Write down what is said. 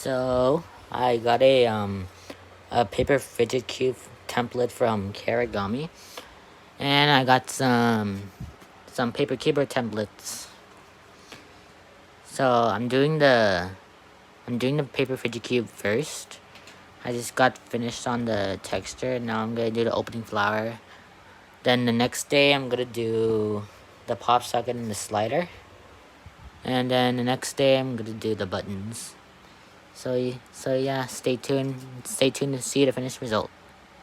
So I got a paper fidget cube template from Karigami, and I got some paper keyboard templates. So I'm doing the paper fidget cube first. I just got finished on the texture. Now I'm gonna do the opening flower. Then the next day I'm gonna do the pop socket and the slider. And then the next day I'm gonna do the buttons. So yeah, stay tuned to see the finished result.